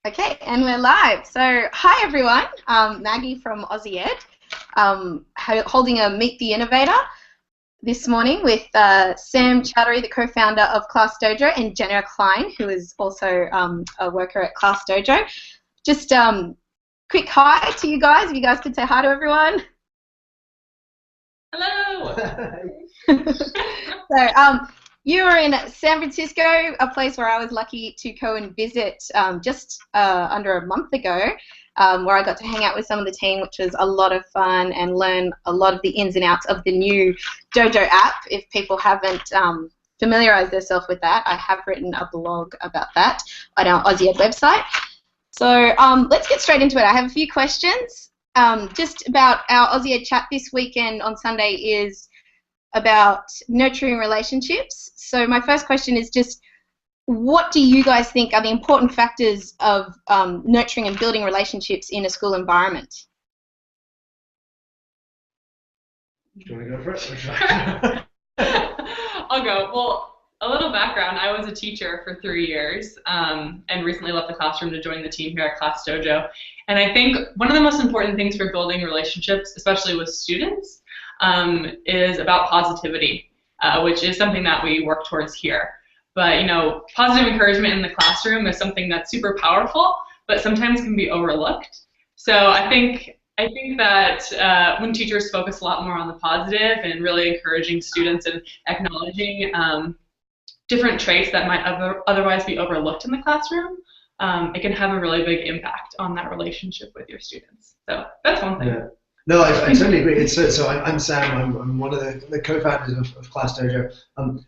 Okay, and we're live. So, hi everyone. Maggie from Aussie Ed, holding a Meet the Innovator this morning with Sam Chowdhury, the co-founder of Class Dojo, and Jenna Klein, who is also a worker at Class Dojo. Just quick hi to you guys. If you guys could say hi to everyone. Hello. So, you were in San Francisco, a place where I was lucky to go and visit just under a month ago, where I got to hang out with some of the team, which was a lot of fun, and learn a lot of the ins and outs of the new Dojo app. If people haven't familiarized themselves with that, I have written a blog about that on our Aussie Ed website. So let's get straight into it. I have a few questions just about our Aussie Ed chat this weekend on Sunday is about nurturing relationships. So my first question is just, what do you guys think are the important factors of nurturing and building relationships in a school environment? Do you want to go first? I'll go. Well, a little background. I was a teacher for 3 years and recently left the classroom to join the team here at Class Dojo. And I think one of the most important things for building relationships, especially with students, is about positivity, which is something that we work towards here. But, you know, positive encouragement in the classroom is something that's super powerful, but sometimes can be overlooked. So I think that when teachers focus a lot more on the positive and really encouraging students and acknowledging different traits that might otherwise be overlooked in the classroom, it can have a really big impact on that relationship with your students. So that's one thing. Yeah. No, I totally agree. So I'm Sam. I'm one of the co-founders of Class Dojo.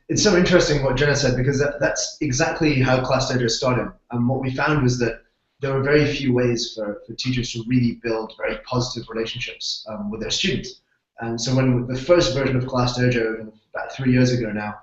It's so interesting what Jenna said, because that's exactly how Class Dojo started. What we found was that there were very few ways for teachers to really build very positive relationships with their students. And so when the first version of Class Dojo, about 3 years ago now,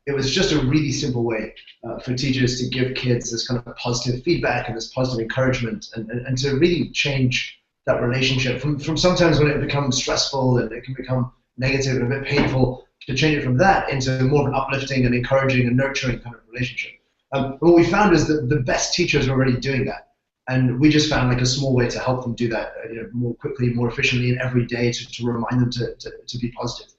it was just a really simple way for teachers to give kids this kind of positive feedback and this positive encouragement, and to really change that relationship from sometimes when it becomes stressful and it can become negative and a bit painful, to change it from that into more of an uplifting and encouraging and nurturing kind of relationship. What we found is that the best teachers were already doing that, and we just found like a small way to help them do that, more quickly, more efficiently, and every day to remind them to be positive.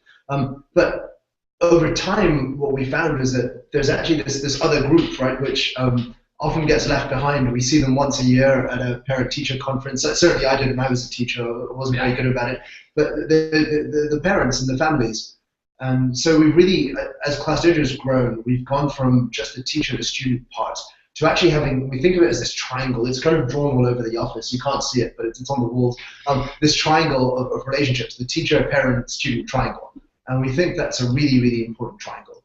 But over time, what we found was that there's actually this other group, right, which often gets left behind. We see them once a year at a parent-teacher conference. Certainly I did when I was a teacher. I wasn't very good about it. But the parents and the families. And so we really, as Class Dojo has grown, we've gone from just the teacher-to-student part to actually having, we think of it as this triangle. It's kind of drawn all over the office. You can't see it, but it's on the walls. This triangle of relationships, the teacher-parent-student triangle. And we think that's a really, really important triangle.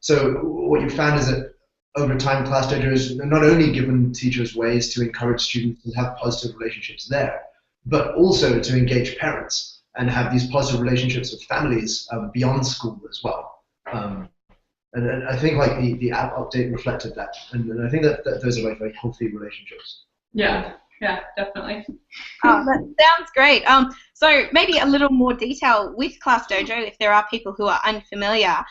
So what you found is that over time, Class Dojo has not only given teachers ways to encourage students to have positive relationships there, but also to engage parents and have these positive relationships with families beyond school as well. And I think like the app update reflected that, and I think that those are like very healthy relationships. Yeah, definitely. That sounds great. So maybe a little more detail with Class Dojo, if there are people who are unfamiliar.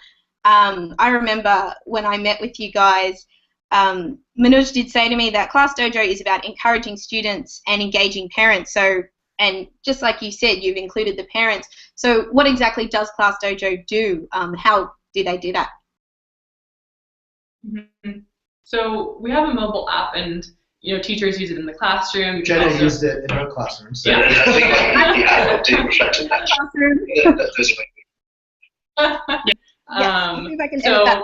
I remember when I met with you guys, Manoj did say to me that Class Dojo is about encouraging students and engaging parents. So, and just like you said, you've included the parents. So what exactly does Class Dojo do? How do they do that? Mm-hmm. So we have a mobile app, and teachers use it in the classroom. Jenna used it in her classroom. So. Yeah, I think the app update reflected that. Those are my See if I can edit that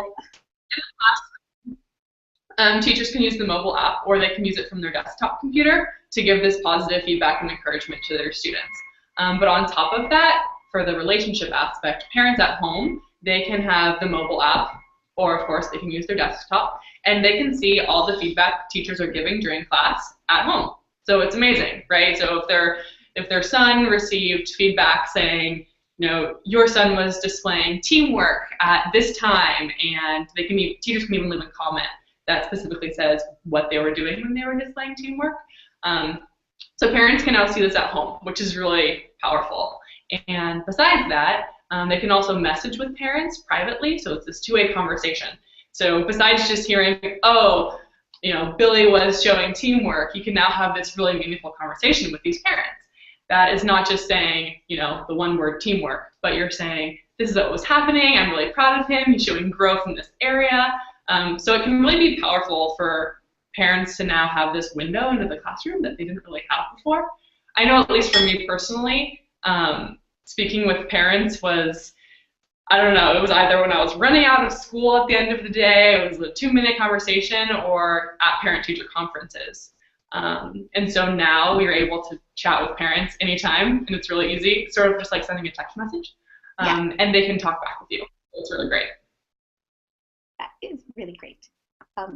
later. Teachers can use the mobile app, or they can use it from their desktop computer to give this positive feedback and encouragement to their students. But on top of that, for the relationship aspect, parents at home, they can have the mobile app, or of course they can use their desktop, and they can see all the feedback teachers are giving during class at home. So it's amazing, right? So if their son received feedback saying, your son was displaying teamwork at this time, and teachers can even leave a comment that specifically says what they were doing when they were displaying teamwork. So parents can now see this at home, which is really powerful. And besides that, they can also message with parents privately, so it's this two-way conversation. So besides just hearing, oh, Billy was showing teamwork, you can now have this really meaningful conversation with these parents. That is not just saying, the one word teamwork, but you're saying, this is what was happening, I'm really proud of him, he's showing growth in this area. So it can really be powerful for parents to now have this window into the classroom that they didn't really have before. I know, at least for me personally, speaking with parents was, I don't know, it was either when I was running out of school at the end of the day, it was a 2-minute conversation, or at parent-teacher conferences. And so now we are able to chat with parents anytime, and it's really easy, sort of just like sending a text message, and they can talk back with you. It's really great. That is really great.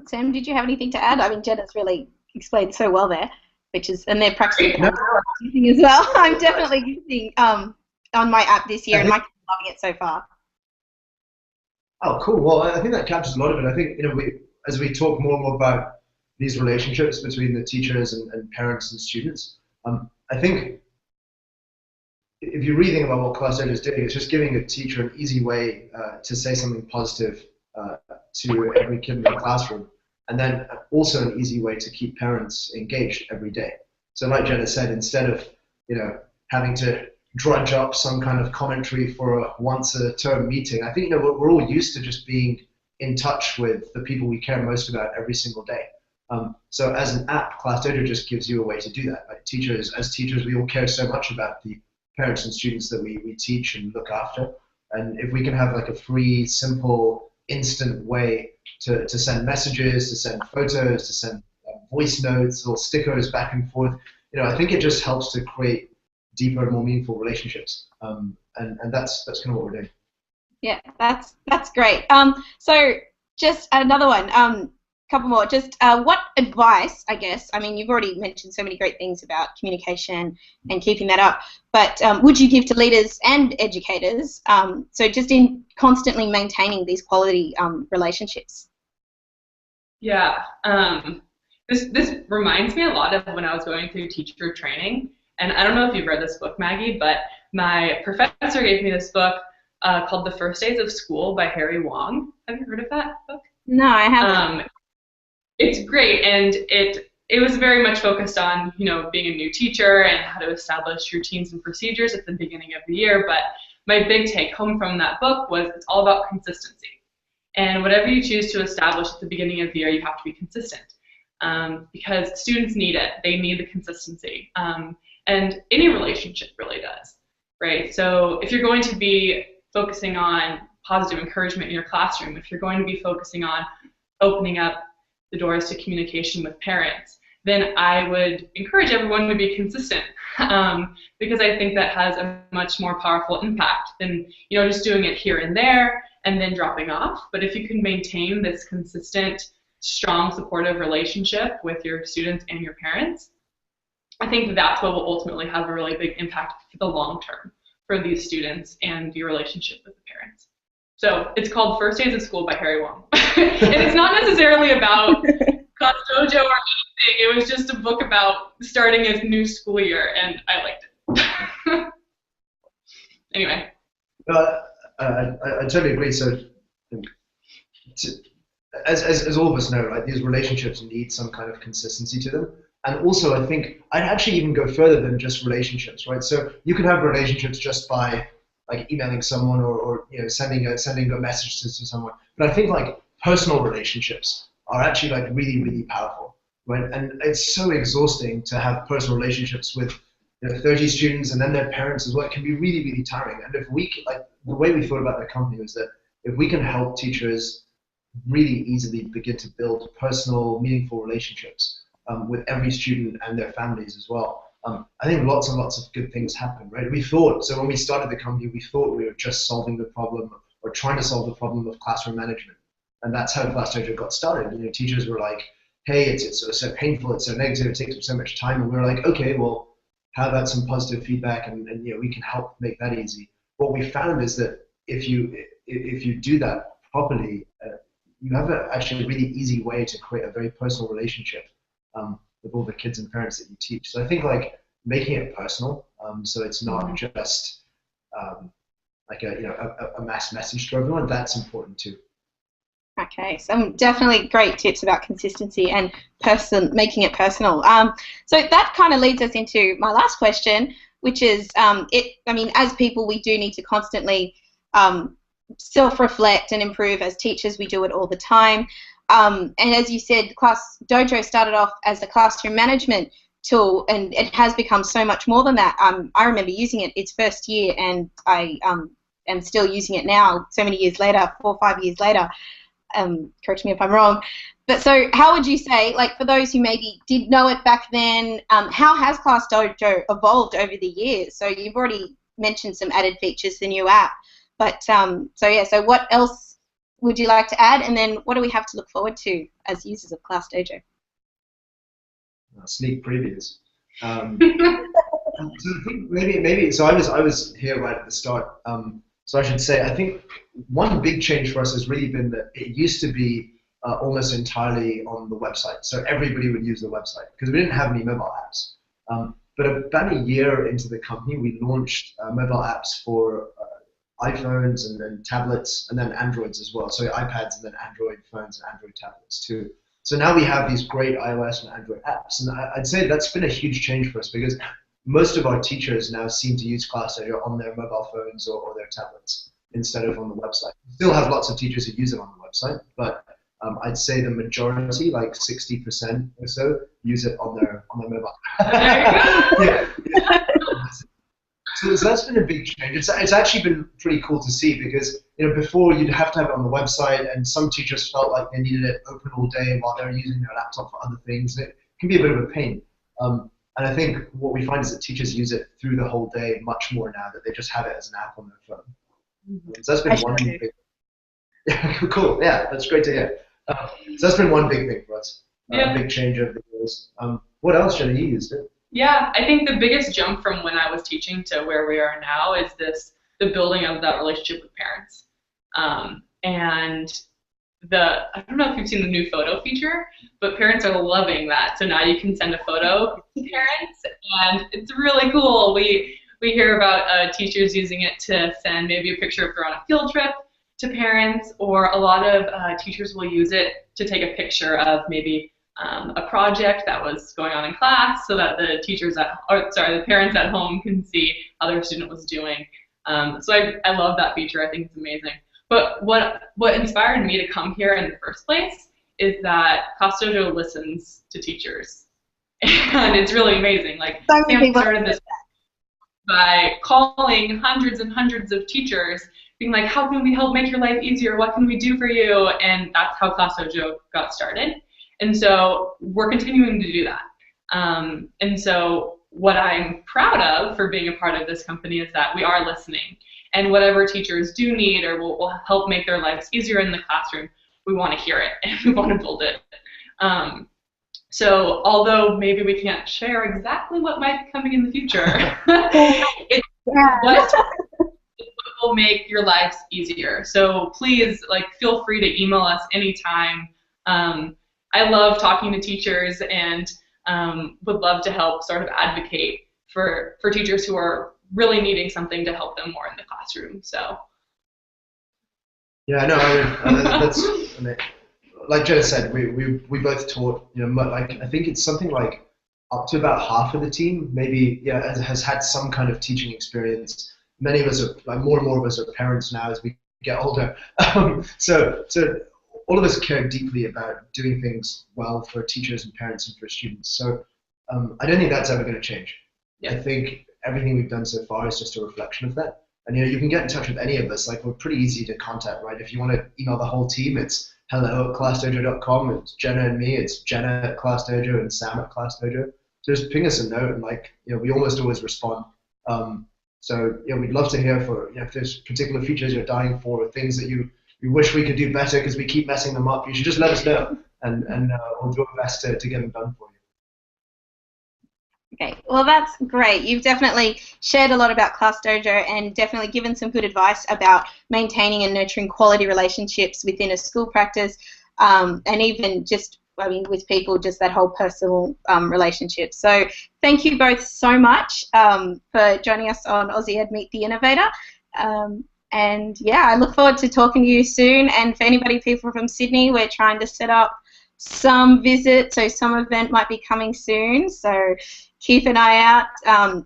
Sam, did you have anything to add? I mean, Jenna's really explained so well there, and they're practicing using as well. I'm definitely using on my app this year, and my kids are loving it so far. Oh, cool. Well, I think that captures a lot of it. I think, as we talk more and more about these relationships between the teachers and parents and students, I think if you really think about what Class Dojo is doing, it's just giving a teacher an easy way to say something positive to every kid in the classroom, and then also an easy way to keep parents engaged every day. So like Jenna said, instead of having to drudge up some kind of commentary for a once-a-term meeting, I think we're all used to just being in touch with the people we care most about every single day. So as an app, Class Dojo just gives you a way to do that. Like as teachers, we all care so much about the parents and students that we teach and look after. And if we can have like a free, simple, instant way to send messages, to send photos, to send voice notes or stickers back and forth, I think it just helps to create deeper and more meaningful relationships. And that's kind of what we're doing. Yeah, that's great. So just another one. Couple more. Just what advice, I guess, I mean, you've already mentioned so many great things about communication and keeping that up, but would you give to leaders and educators, so just in constantly maintaining these quality relationships? Yeah, this reminds me a lot of when I was going through teacher training, and I don't know if you've read this book, Maggie, but my professor gave me this book called The First Days of School by Harry Wong. Have you heard of that book? No, I haven't. It's great, and it was very much focused on, being a new teacher and how to establish routines and procedures at the beginning of the year. But my big take home from that book was it's all about consistency. And whatever you choose to establish at the beginning of the year, you have to be consistent, because students need it. They need the consistency. And any relationship really does, right? So if you're going to be focusing on positive encouragement in your classroom, if you're going to be focusing on opening up the doors to communication with parents, then I would encourage everyone to be consistent, because I think that has a much more powerful impact than just doing it here and there and then dropping off. But if you can maintain this consistent, strong, supportive relationship with your students and your parents, I think that's what will ultimately have a really big impact for the long term for these students and your relationship with the parents. So it's called First Days of School by Harry Wong. And it's not necessarily about Class Dojo or anything. It was just a book about starting a new school year, and I liked it. Anyway. I totally agree. So as all of us know, right, these relationships need some kind of consistency to them. And also, I think I'd actually even go further than just relationships, right? So you can have relationships just by like emailing someone or sending a message to someone. But I think like personal relationships are actually like really, really powerful, right? And it's so exhausting to have personal relationships with 30 students and then their parents as well. It can be really, really tiring. And if we like the way we thought about the company was that if we can help teachers really easily begin to build personal, meaningful relationships with every student and their families as well, I think lots and lots of good things happen, right? So when we started the company, we thought we were just solving the problem or trying to solve the problem of classroom management. And that's how Class Dojo got started. Teachers were like, hey, it's so painful, it's so negative, it takes up so much time. And we were like, okay, well, how about some positive feedback and we can help make that easy. What we found is that if you do that properly, you have actually a really easy way to create a very personal relationship with all the kids and parents that you teach. So I think like making it personal, so it's not just like a mass message to everyone. That's important too. Okay, some definitely great tips about consistency and making it personal. So that kind of leads us into my last question, which is, I mean, as people, we do need to constantly self-reflect and improve. As teachers, we do it all the time. And as you said, Dojo started off as a classroom management tool, and it has become so much more than that. I remember using it its first year, and I am still using it now, so many years later, 4 or 5 years later. Correct me if I'm wrong. But so how would you say, like for those who maybe did know it back then, how has Class Dojo evolved over the years? So you've already mentioned some added features, the new app. But so what else would you like to add? And then what do we have to look forward to as users of Class Dojo? Sneak previews. So I think maybe so I was here right at the start. So I should say, I think one big change for us has really been that it used to be almost entirely on the website. So everybody would use the website because we didn't have any mobile apps. But about a year into the company, we launched mobile apps for iPhones and tablets, and then Androids as well. So iPads and then Android phones and Android tablets too. So now we have these great iOS and Android apps. And I'd say that's been a huge change for us because most of our teachers now seem to use Class Dojo on their mobile phones or their tablets instead of on the website. We still have lots of teachers who use it on the website, but I'd say the majority, like 60% or so, use it on their mobile. Yeah. So that's been a big change. It's actually been pretty cool to see because before you'd have to have it on the website, and some teachers felt like they needed it open all day while they're using their laptop for other things. And it can be a bit of a pain. And I think what we find is that teachers use it through the whole day much more now, that they just have it as an app on their phone. So that's been one big thing. Yeah, cool. Yeah, that's great to hear. So that's been one big thing for us. A big change over the years. What else, Jenna? You used it? Yeah, I think the biggest jump from when I was teaching to where we are now is the building of that relationship with parents. And I don't know if you've seen the new photo feature, but parents are loving that. So now you can send a photo to parents, and it's really cool. We hear about teachers using it to send maybe a picture if they're on a field trip to parents, or a lot of teachers will use it to take a picture of maybe a project that was going on in class, so that the parents at home can see how their student was doing. So I love that feature. I think it's amazing. But what inspired me to come here in the first place is that Class Dojo listens to teachers, and it's really amazing. Like Sam started this by calling hundreds and hundreds of teachers, being like, "How can we help make your life easier? What can we do for you?" And that's how Class Dojo got started. And so we're continuing to do that. And so what I'm proud of for being a part of this company is that we are listening. And whatever teachers do need or will help make their lives easier in the classroom, we want to hear it and we want to build it. So although maybe we can't share exactly what might be coming in the future, it's what will make your lives easier. So please, feel free to email us anytime. I love talking to teachers and would love to help sort of advocate for teachers who are really needing something to help them more in the classroom. So. Yeah, no, that's like Jenna said. We both taught. I think it's something like up to about half of the team maybe has had some kind of teaching experience. Many of us are more and more of us are parents now as we get older. So all of us care deeply about doing things well for teachers and parents and for students. So I don't think that's ever going to change. Yeah. I think everything we've done so far is just a reflection of that. And you can get in touch with any of us. We're pretty easy to contact, right? If you want to email the whole team, it's hello@classdojo.com. It's Jenna and me. It's Jenna at Class Dojo and Sam at Class Dojo. So just ping us a note, and we almost always respond. So we'd love to hear if there's particular features you're dying for, or things that you wish we could do better because we keep messing them up. You should just let us know, and we'll do our best to get them done for you. Okay, well that's great. You've definitely shared a lot about Class Dojo and definitely given some good advice about maintaining and nurturing quality relationships within a school practice, and even just, with people, just that whole personal relationship. So thank you both so much for joining us on Aussie Ed Meet the Innovator. And yeah, I look forward to talking to you soon. And for people from Sydney, we're trying to set up some visit, so some event might be coming soon. So keep an eye out.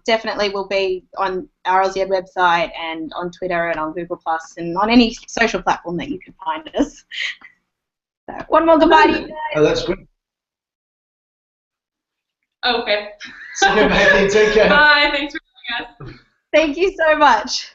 Definitely will be on our Aussie Ed website and on Twitter and on Google Plus and on any social platform that you can find us. So one more goodbye to you guys. Oh, that's good. Okay. See you, Maggie. Take care. Bye. Thanks for joining us. Thank you so much.